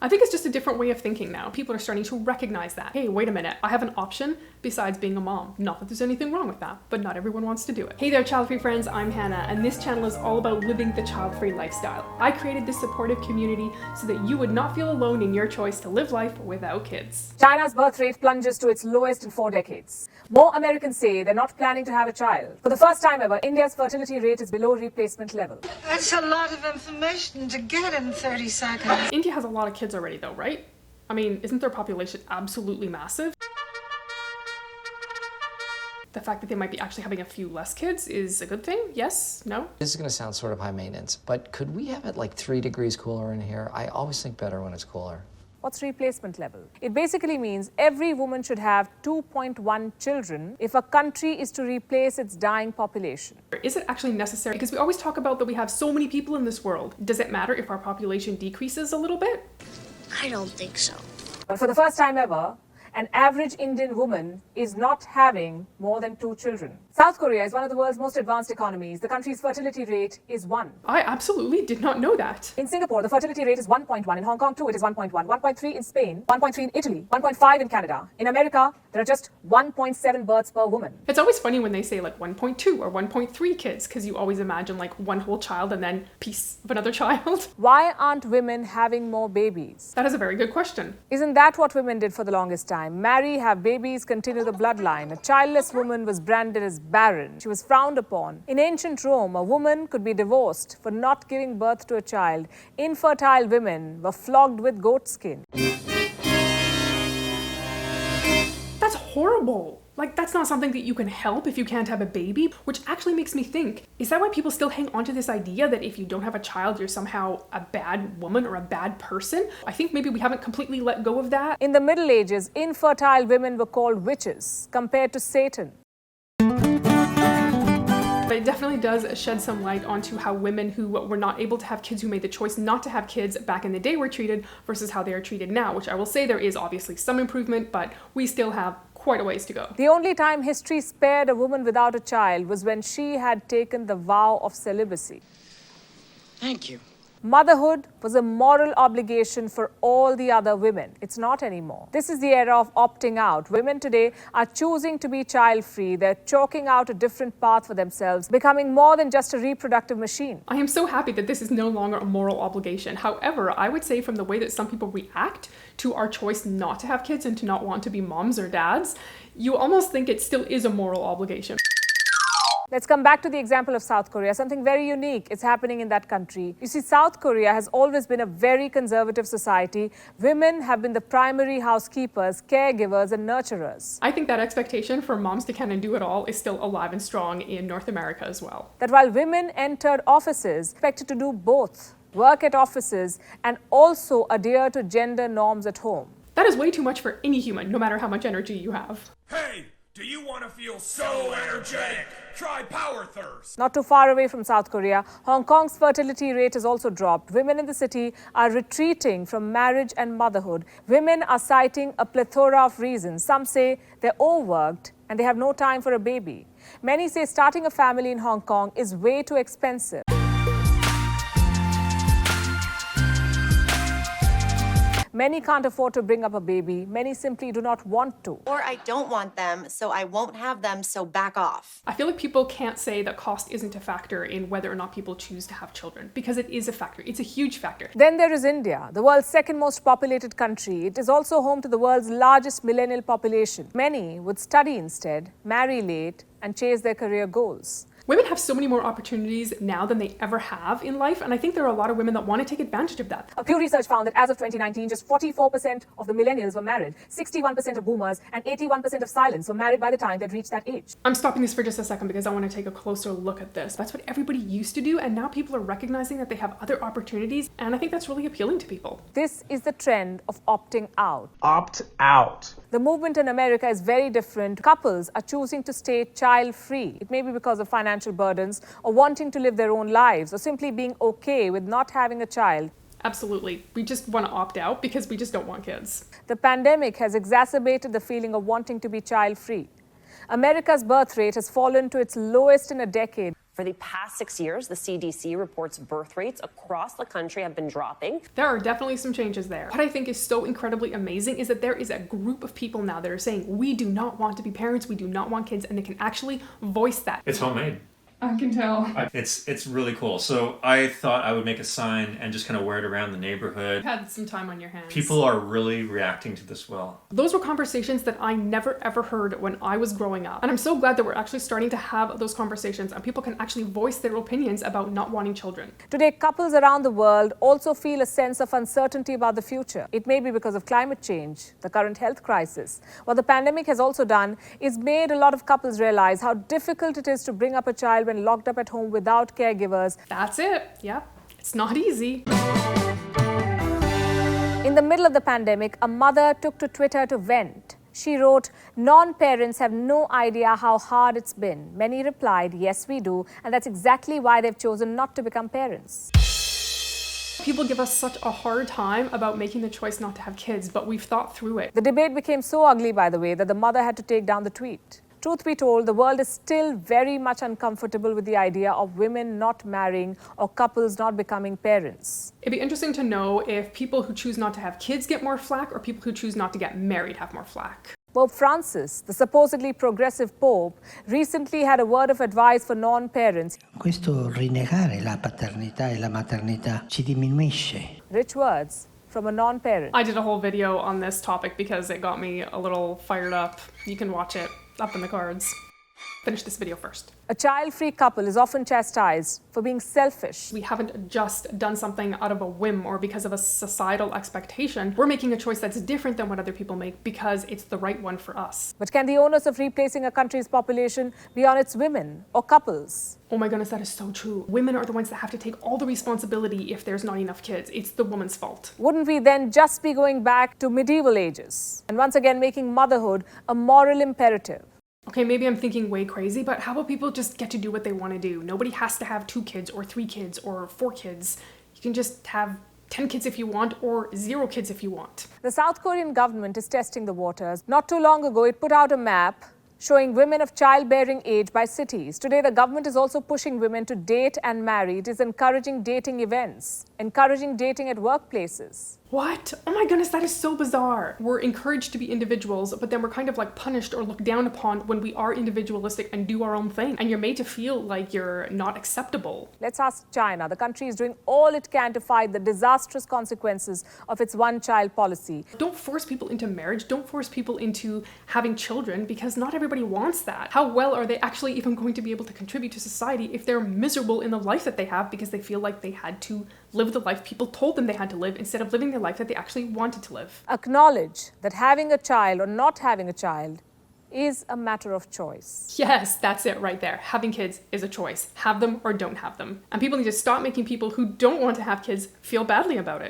I think it's just a different way of thinking now. People are starting to recognize that. Hey, wait a minute, I have an option besides being a mom. Not that there's anything wrong with that, but not everyone wants to do it. Hey there, child-free friends, I'm Hannah, and this channel is all about living the child-free lifestyle. I created this supportive community so that you would not feel alone in your choice to live life without kids. China's birth rate plunges to its lowest in 4 decades. More Americans say they're not planning to have a child. For the first time ever, India's fertility rate is below replacement level. That's a lot of information to get in 30 seconds. India has a lot of kids already though, right? I mean, isn't their population absolutely massive? The fact that they might be actually having a few less kids is a good thing? Yes? No? This is going to sound sort of high maintenance, but could we have it like 3 degrees cooler in here? I always think better when it's cooler. What's replacement level? It basically means every woman should have 2.1 children if a country is to replace its dying population. Is it actually necessary? Because we always talk about that we have so many people in this world. Does it matter if our population decreases a little bit? I don't think so. But for the first time ever, an average Indian woman is not having more than 2 children. South Korea is one of the world's most advanced economies. The country's fertility rate is 1. I absolutely did not know that. In Singapore, the fertility rate is 1.1. In Hong Kong, too, it is 1.1. 1.3 in Spain, 1.3 in Italy, 1.5 in Canada. In America, there are just 1.7 births per woman. It's always funny when they say like 1.2 or 1.3 kids, because you always imagine like one whole child and then piece of another child. Why aren't women having more babies? That is a very good question. Isn't that what women did for the longest time? Marry, have babies, continue the bloodline. A childless woman was branded as barren. She was frowned upon. In ancient Rome, a woman could be divorced for not giving birth to a child. Infertile women were flogged with goat skin. That's horrible. Like, that's not something that you can help if you can't have a baby, which actually makes me think, is that why people still hang on to this idea that if you don't have a child, you're somehow a bad woman or a bad person? I think maybe we haven't completely let go of that. In the Middle Ages, infertile women were called witches, compared to Satan. But it definitely does shed some light onto how women who were not able to have kids, who made the choice not to have kids back in the day, were treated versus how they are treated now, which I will say there is obviously some improvement, but we still have quite a ways to go. The only time history spared a woman without a child was when she had taken the vow of celibacy. Thank you. Motherhood was a moral obligation for all the other women. It's not anymore. This is the era of opting out. Women today are choosing to be child-free. They're chalking out a different path for themselves, becoming more than just a reproductive machine. I am so happy that this is no longer a moral obligation. However, I would say from the way that some people react to our choice not to have kids and to not want to be moms or dads, you almost think it still is a moral obligation. Let's come back to the example of South Korea. Something very unique is happening in that country. You see, South Korea has always been a very conservative society. Women have been the primary housekeepers, caregivers, and nurturers. I think that expectation for moms to kind of do it all is still alive and strong in North America as well. That while women entered offices, expected to do both, work at offices, and also adhere to gender norms at home. That is way too much for any human, no matter how much energy you have. Hey, do you want to feel so energetic? Try Power Thirst. Not too far away from South Korea, Hong Kong's fertility rate has also dropped. Women in the city are retreating from marriage and motherhood. Women are citing a plethora of reasons. Some say they're overworked and they have no time for a baby. Many say starting a family in Hong Kong is way too expensive. Many can't afford to bring up a baby. Many simply do not want to. Or I don't want them, so I won't have them, so back off. I feel like people can't say that cost isn't a factor in whether or not people choose to have children, because it is a factor. It's a huge factor. Then there is India, the world's second most populated country. It is also home to the world's largest millennial population. Many would study instead, marry late, and chase their career goals. Women have so many more opportunities now than they ever have in life, and I think there are a lot of women that want to take advantage of that. A Pew research found that as of 2019, just 44% of the millennials were married, 61% of boomers, and 81% of silents were married by the time they'd reached that age. I'm stopping this for just a second because I want to take a closer look at this. That's what everybody used to do, and now people are recognizing that they have other opportunities, and I think that's really appealing to people. This is the trend of opting out. Opt out. The movement in America is very different. Couples are choosing to stay child-free. It may be because of financial burdens, or wanting to live their own lives, or simply being okay with not having a child. Absolutely. We just want to opt out because we just don't want kids. The pandemic has exacerbated the feeling of wanting to be child-free. America's birth rate has fallen to its lowest in a decade. For the past 6 years, the CDC reports birth rates across the country have been dropping. There are definitely some changes there. What I think is so incredibly amazing is that there is a group of people now that are saying, we do not want to be parents, we do not want kids, and they can actually voice that. It's homemade. I can tell. It's really cool. So I thought I would make a sign and just kind of wear it around the neighborhood. You had some time on your hands. People are really reacting to this well. Those were conversations that I never ever heard when I was growing up. And I'm so glad that we're actually starting to have those conversations and people can actually voice their opinions about not wanting children. Today, couples around the world also feel a sense of uncertainty about the future. It may be because of climate change, the current health crisis. What the pandemic has also done is made a lot of couples realize how difficult it is to bring up a child when locked up at home without caregivers. That's it. Yep. It's not easy. In the middle of the pandemic, a mother took to Twitter to vent. She wrote, "Non-parents have no idea how hard it's been." Many replied, "Yes, we do," and that's exactly why they've chosen not to become parents. People give us such a hard time about making the choice not to have kids, but we've thought through it. The debate became so ugly, by the way, that the mother had to take down the tweet. Truth be told, the world is still very much uncomfortable with the idea of women not marrying or couples not becoming parents. It'd be interesting to know if people who choose not to have kids get more flack or people who choose not to get married have more flack. Pope Francis, the supposedly progressive Pope, recently had a word of advice for non-parents. Questo rinnegare la paternità e la maternità ci diminuisce. Rich words from a non-parent. I did a whole video on this topic because it got me a little fired up. You can watch it up in the cards. Finish this video first. A child-free couple is often chastised for being selfish. We haven't just done something out of a whim or because of a societal expectation. We're making a choice that's different than what other people make because it's the right one for us. But can the onus of replacing a country's population be on its women or couples? Oh my goodness, that is so true. Women are the ones that have to take all the responsibility if there's not enough kids. It's the woman's fault. Wouldn't we then just be going back to medieval ages and once again making motherhood a moral imperative? Okay, maybe I'm thinking way crazy, but how about people just get to do what they want to do? Nobody has to have 2 kids or 3 kids or 4 kids. You can just have 10 kids if you want or 0 kids if you want. The South Korean government is testing the waters. Not too long ago, it put out a map showing women of childbearing age by cities. Today, the government is also pushing women to date and marry. It is encouraging dating events, encouraging dating at workplaces. What? Oh my goodness, that is so bizarre. We're encouraged to be individuals, but then we're kind of like punished or looked down upon when we are individualistic and do our own thing. And you're made to feel like you're not acceptable. Let's ask China. The country is doing all it can to fight the disastrous consequences of its one-child policy. Don't force people into marriage. Don't force people into having children because not everybody wants that. How well are they actually even going to be able to contribute to society if they're miserable in the life that they have because they feel like they had to live the life people told them they had to live instead of living the life that they actually wanted to live? Acknowledge that having a child or not having a child is a matter of choice. Yes, that's it right there. Having kids is a choice. Have them or don't have them. And people need to stop making people who don't want to have kids feel badly about it.